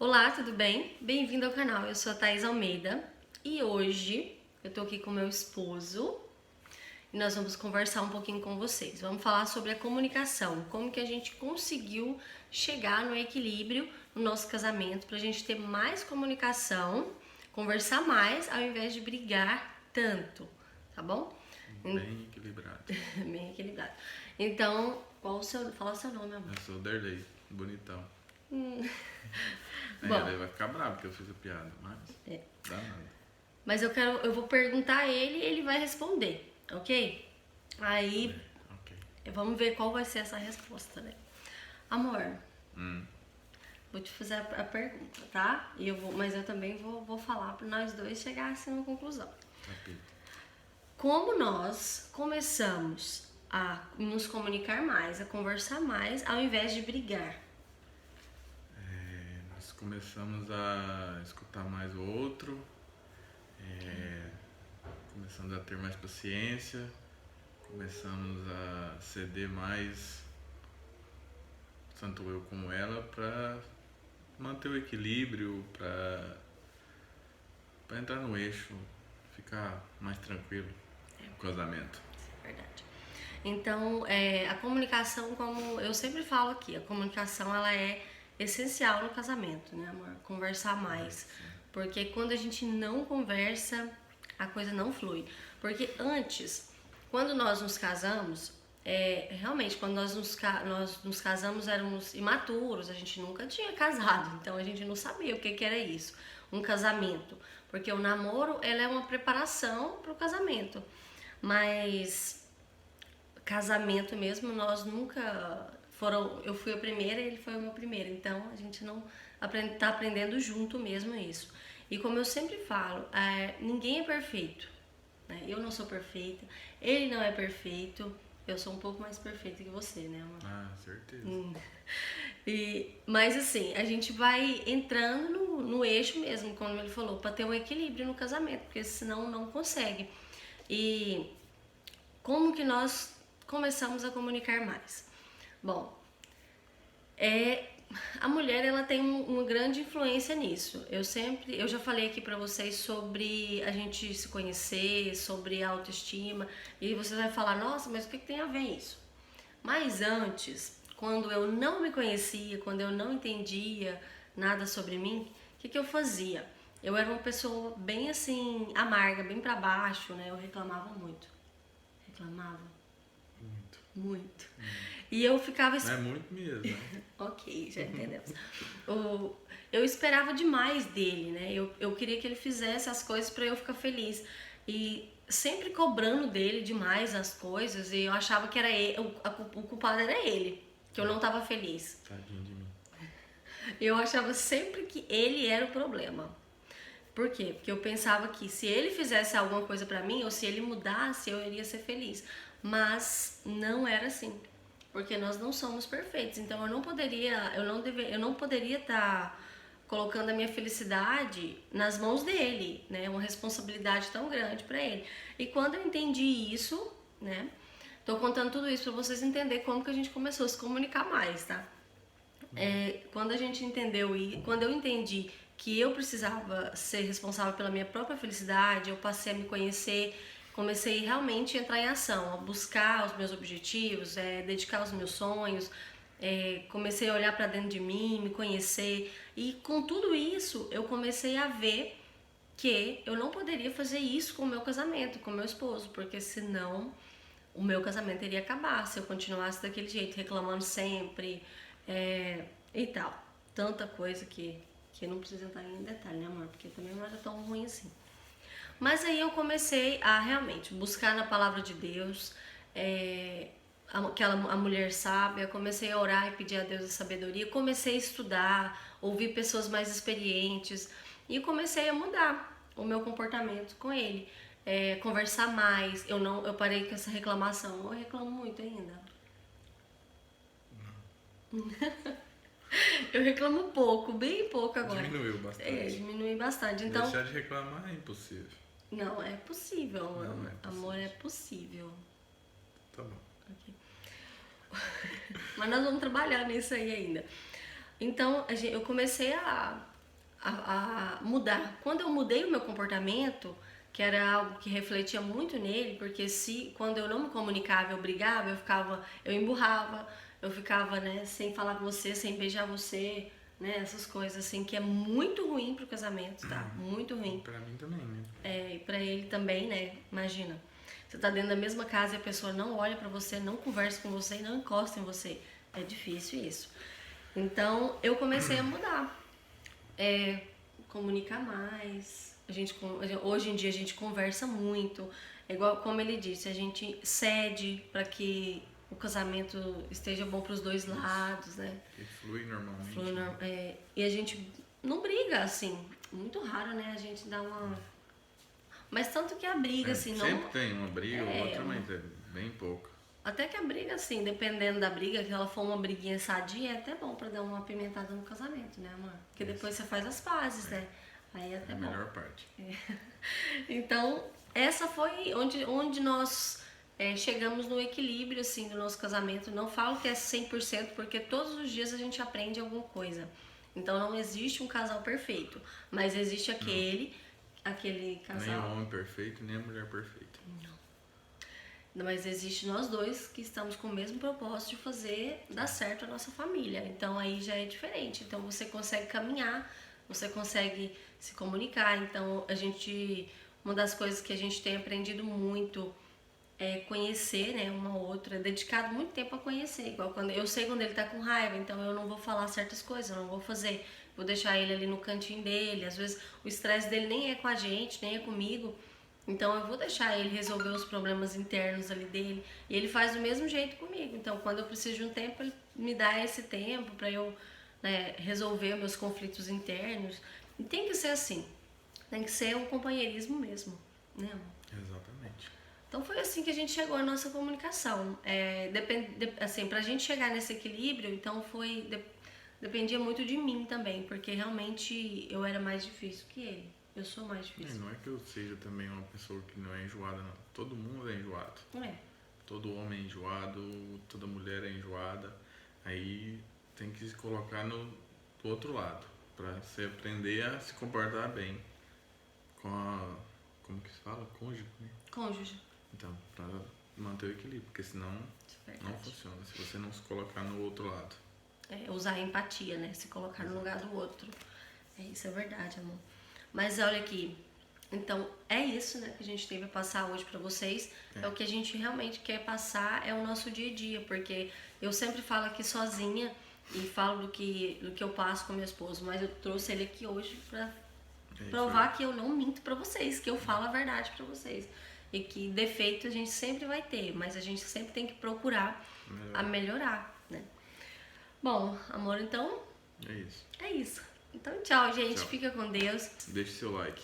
Olá, tudo bem? Bem-vindo ao canal, eu sou a Thaís Almeida e hoje eu tô aqui com meu esposo e nós vamos conversar um pouquinho com vocês. Vamos falar sobre a comunicação, como que a gente conseguiu chegar no equilíbrio no nosso casamento pra gente ter mais comunicação, conversar mais ao invés de brigar tanto, tá bom? Bem equilibrado. Bem equilibrado. Então, fala o seu nome, amor. Eu sou o Derlei, bonitão. Bom. Ele vai ficar bravo porque eu fiz a piada, mas dá nada. Mas eu vou perguntar a ele e ele vai responder, ok? Aí, Ok. vamos ver qual vai ser essa resposta, né? Amor, Hum, vou te fazer a pergunta, tá? Mas eu também vou falar para nós dois chegar assim numa conclusão. Repito. Como nós começamos a nos comunicar mais, a conversar mais, ao invés de brigar? Nós começamos a escutar mais o outro, começamos a ter mais paciência, começamos a ceder mais, tanto eu como ela, para manter o equilíbrio, para entrar no eixo, ficar mais tranquilo no casamento. Verdade. Então, a comunicação, como eu sempre falo aqui, a comunicação ela é essencial no casamento, né, amor? Conversar mais. Porque quando a gente não conversa, a coisa não flui. Porque antes, quando nós nos casamos, realmente, quando nós nos casamos, éramos imaturos, a gente nunca tinha casado, então a gente não sabia o que era isso, um casamento. Porque o namoro, ela é uma preparação para o casamento. Mas casamento mesmo, nós nunca foram. Eu fui a primeira e ele foi o meu primeiro. Então a gente não tá aprendendo junto mesmo isso. E como eu sempre falo, ninguém é perfeito. Né? Eu não sou perfeita, ele não é perfeito. Eu sou um pouco mais perfeita que você, né, amor? Ah, certeza. Mas assim, a gente vai entrando no eixo mesmo, como ele falou, para ter um equilíbrio no casamento, porque senão não consegue. E como que nós começamos a comunicar mais? Bom, a mulher ela tem uma grande influência nisso. Eu já falei aqui pra vocês sobre a gente se conhecer, sobre autoestima, e você vai falar, nossa, mas o que tem a ver isso? Mas antes, quando eu não me conhecia, quando eu não entendia nada sobre mim, o que eu fazia? Eu era uma pessoa bem assim, amarga, bem pra baixo, né? Eu reclamava muito. Reclamava Muito. muito. E eu ficava. Não é muito mesmo, né? Ok, já entendemos. Eu esperava demais dele, né? Eu queria que ele fizesse as coisas pra eu ficar feliz. E sempre cobrando dele demais as coisas, e eu achava que era ele, o culpado era ele, que eu não tava feliz. Tadinho de mim. Eu achava sempre que ele era o problema. Por quê? Porque eu pensava que se ele fizesse alguma coisa pra mim, ou se ele mudasse, eu iria ser feliz. Mas não era assim. Porque nós não somos perfeitos. Então eu não poderia estar colocando a minha felicidade nas mãos dele, né? Uma responsabilidade tão grande pra ele. E quando eu entendi isso, né? Tô contando tudo isso pra vocês entenderem como que a gente começou a se comunicar mais, tá? Quando a gente entendeu e quando eu entendi que eu precisava ser responsável pela minha própria felicidade, eu passei a me conhecer, comecei realmente a entrar em ação, a buscar os meus objetivos, dedicar os meus sonhos, comecei a olhar para dentro de mim, me conhecer, e com tudo isso eu comecei a ver que eu não poderia fazer isso com o meu casamento, com o meu esposo, porque senão o meu casamento iria acabar se eu continuasse daquele jeito, reclamando sempre, e tal. Tanta coisa que não precisa entrar em detalhe, né, amor? Porque também não era tão ruim assim. Mas aí eu comecei a realmente buscar na palavra de Deus, a mulher sábia, comecei a orar e pedir a Deus a sabedoria, comecei a estudar, ouvir pessoas mais experientes e comecei a mudar o meu comportamento com ele. Conversar mais, eu parei com essa reclamação, eu reclamo muito ainda. Eu reclamo pouco, bem pouco agora. Diminuiu bastante. Diminui bastante. Então, Deixar de reclamar é impossível. não, é possível, Não é possível. amor, é possível. Tá bom. Okay. Mas nós vamos trabalhar nisso aí ainda. Então, eu comecei a a mudar. Quando eu mudei o meu comportamento, que era algo que refletia muito nele, porque quando eu não me comunicava, eu brigava, eu emburrava, eu ficava, né, sem falar com você, sem beijar você, né, essas coisas assim, que é muito ruim pro casamento, tá? Muito ruim. Pra mim também, né? E pra ele também, né? Imagina. Você tá dentro da mesma casa e a pessoa não olha pra você, não conversa com você e não encosta em você. É difícil isso. Então, eu comecei a mudar. Comunicar mais. Hoje em dia a gente conversa muito. É igual como ele disse, a gente cede para que o casamento esteja bom para os dois lados, né? Que flui normalmente. E a gente não briga, assim. Muito raro, né? A gente dá uma... Mas tanto que a briga, assim, não... Sempre tem uma briga ou outra, mas é bem pouco. Até que a briga, assim, dependendo da briga, que ela for uma briguinha sadia, é até bom pra dar uma apimentada no casamento, né, amor? Porque depois você faz as pazes, né? Aí é até bom. A melhor parte. Então, essa foi onde nós chegamos no equilíbrio, assim, do nosso casamento. Não falo que é 100%, porque todos os dias a gente aprende alguma coisa. Então, não existe um casal perfeito, mas existe aquele casal... Nem o homem perfeito, nem a mulher perfeita. Mas existe nós dois que estamos com o mesmo propósito de fazer dar certo a nossa família. Então aí já é diferente. Então você consegue caminhar, você consegue se comunicar. Então uma das coisas que a gente tem aprendido muito é conhecer, né, uma outra, dedicado muito tempo a conhecer. Igual quando eu sei quando ele tá com raiva, então eu não vou falar certas coisas, eu não vou fazer. Vou deixar ele ali no cantinho dele. Às vezes o estresse dele nem é com a gente, nem é comigo. Então eu vou deixar ele resolver os problemas internos ali dele. E ele faz do mesmo jeito comigo. Então quando eu preciso de um tempo, ele me dá esse tempo para eu, né, resolver meus conflitos internos. E tem que ser assim. Tem que ser um companheirismo mesmo, né, amor? Exatamente. Então foi assim que a gente chegou à nossa comunicação. Assim, pra gente chegar nesse equilíbrio, então dependia muito de mim também, porque realmente eu era mais difícil que ele. Eu sou mais difícil. Não é que eu seja também uma pessoa que não é enjoada, não. Todo mundo é enjoado. Todo homem é enjoado, toda mulher é enjoada. Aí tem que se colocar do outro lado, pra você aprender a se comportar bem com a... Como que se fala? Cônjuge, né? Cônjuge. Então, pra manter o equilíbrio, porque senão não funciona, se você não se colocar no outro lado. Usar a empatia, né? Se colocar no lugar do outro. Isso é verdade, amor. Mas olha aqui, então é isso, né, que a gente teve a passar hoje pra vocês. É o que a gente realmente quer passar, é o nosso dia a dia, porque eu sempre falo aqui sozinha e falo do que eu passo com meu esposo, mas eu trouxe ele aqui hoje pra provar que eu não minto pra vocês, que eu falo a verdade pra vocês. E que defeito a gente sempre vai ter, mas a gente sempre tem que procurar a melhorar, né? Bom, amor, então... É isso. É isso. Então, tchau, gente. Tchau. Fica com Deus. Deixe seu like.